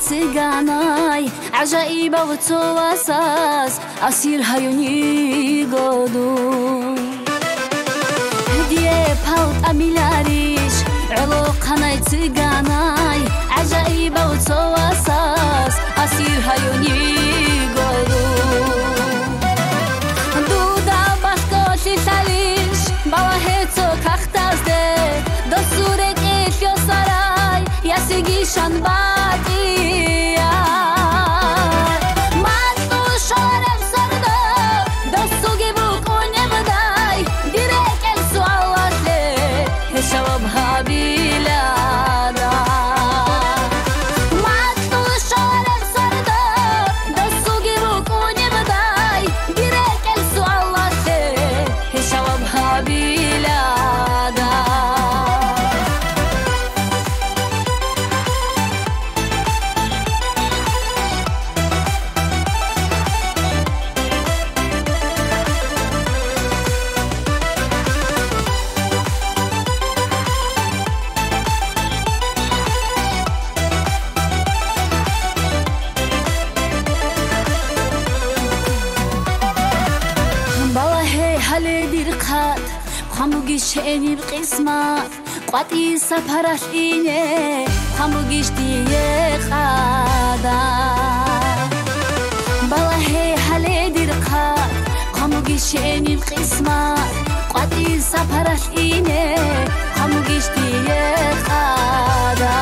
циганай عجائبة وتواساس أسير هيوني قدو هدية باوت أميلاريش علوق هناي циганай عجائبة وتواساس أسير هيوني قدو دودا باشكوشي ساليش باوهيتو كاختازده دوسورك إليو ساراي ياسيجي شانباتيا مانتو شورم سردو دوسوگي بوكوني بداي ديرك السو عواتلي هشوابها بلادا مانتو شورم سردو دوسوگي بوكوني بداي ديرك السو عواتلي هشوابها بلادا هالديرقات خموجيش اني بقسمات قطي سفرش إني خموجيش ديه خادا بالله هالديرقات خموجيش اني بقسمات قطي سفرش إني خموجيش ديه خادا